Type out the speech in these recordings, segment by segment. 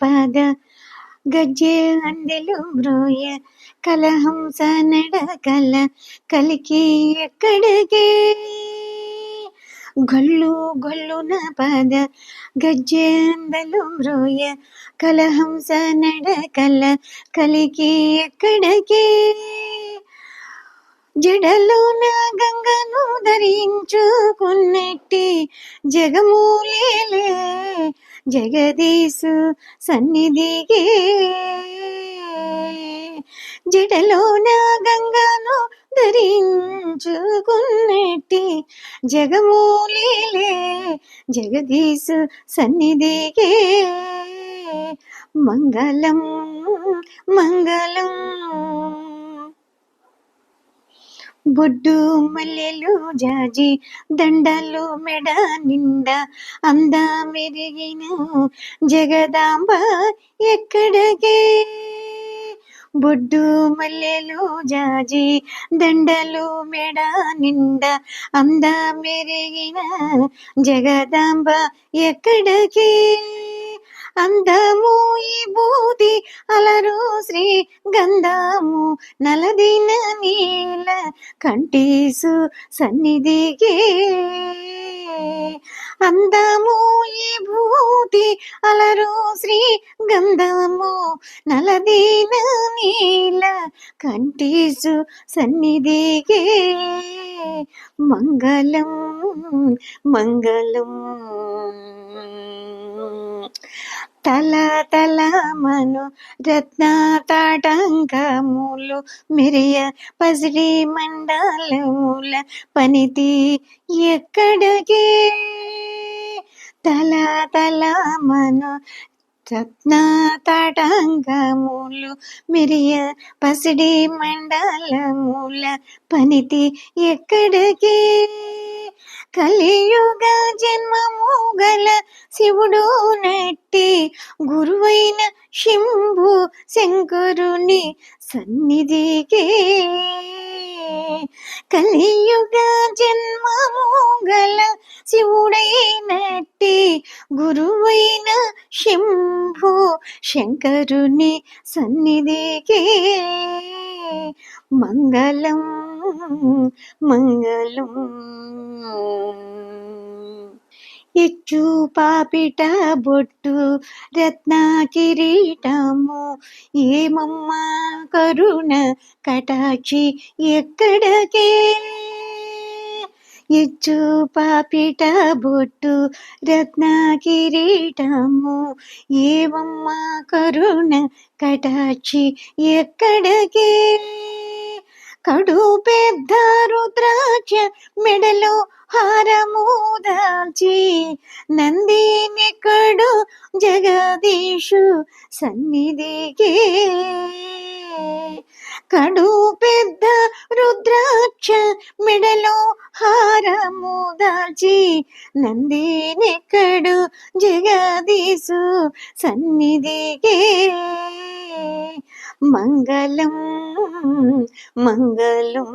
పద గజ్జె అందెలు బ్రోయ కలహంస నడకల కలికి ఎక్కడికే గొల్లు గొల్లున పద గజ్జె అందెలు బ్రోయ కలహంస నడకల కలికి ఎక్కడికే జడలోన గంగను ధరించుకున్నట్టి జగమూలేలే జగదీశు సన్నిధికే జడలోన గంగను ధరించుకున్నట్టి జగమూలేలే జగదీశు సన్నిధికే మంగళం మంగళం. బొడ్డు మల్లెలు జాజి దండలు మెడ నిండా అంద మెరిగిన జగదాంబ ఎక్కడికే బొడ్డు మల్లెలు జాజి దండలు మెడ నిండా అంద మెరిగిన జగదాంబ ఎక్కడికే అందము ఈ బూది అలరు శ్రీ గంధము నలదిన నీల కంఠీసు సన్నిధికే అందము ఈ భూతి అలరు శ్రీ గంధము నలదిన నీల కంఠీసు సన్నిధికే మంగళం మంగళం. తల తల మను రత్న తాటంకములు మిరియ పసిడి మండలముల పనితి ఎక్కడికే తల తల మను రత్న తాటంకములు మిరియ పసిడి మండలముల పనితి ఎక్కడికే కలియుగ జన్మము గల శివుడు నట్టి గురువైన శంభు శంకరుని సన్నిధికే కలియుగ జన్మము గల శివుడైనట్టి గురువైన శంభు శంకరుని సన్నిధికే మంగళం మంగళం. ఇచ్చు పాపిట బొట్టు రత్న కిరీటము ఏమమ్మ కరుణ కటాక్షి ఎక్కడికే ఇచ్చు పాపిట బొట్టు రత్న కిరీటము ఏమమ్మ కరుణ కటాక్షి ఎక్కడికే కడు పెద్ద రుద్రాక్ష మెడలో హారము దాల్చి నందినెక్కడు జగదీశు సన్నిధికే కడు పెద్ద రుద్రాక్ష మెడలో హారము దాల్చి నందినెక్కడు జగదీశు సన్నిధికే మంగళం మంగళం.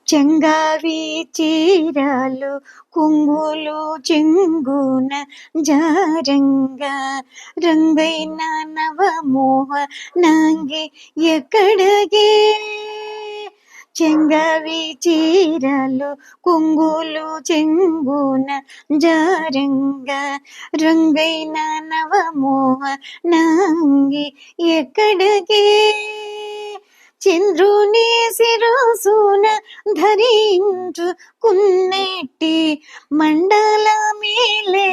చెంగావి చీరాలు కుంగులు చెంగున జారంగ రంగైన నవమోహ నాంగి ఎక్కడికే చెంగావి చీరలు కుంగులు చెంగున జారంగ రంగైన నవమోహ నాంగి ఎక్కడికే చంద్రుని శిరసున ధరించుకున్నట్టి మండల మేలే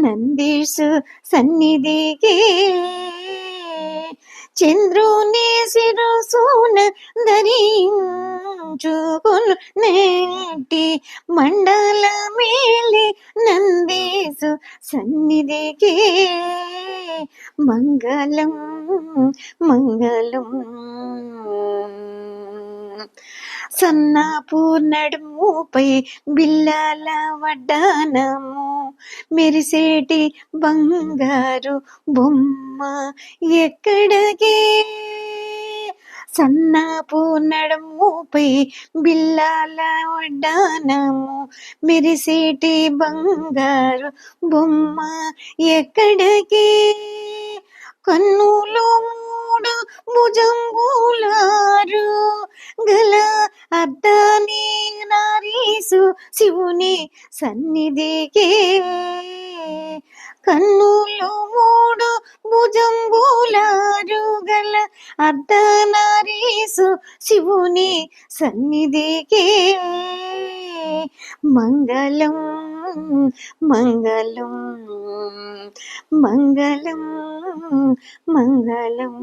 నందీశు సన్నిధికే చంద్రుని శిరసున ధరించుకున్నట్టి మండల మేలే నందీశు సన్నిధికే మంగళం మంగళం. సన్నాపూర్ నడుముపై బిల్లాల వడ్డానము మెరిసేటి బంగారు బొమ్మ ఎక్కడికే సన్నాపు నడుముపై బిల్లాల వడ్డానము మెరిసేటి బంగారు బొమ్మ ఎక్కడికి కన్నులు మూడు భుజంబులారు గల అద్దాని నారీసు శివుని సన్నిధికి కన్నులు మూడు భుజంబులారు గల అర్ధనారీసు శివుని సన్నిధికి మంగళం మంగళం మంగళం మంగళం.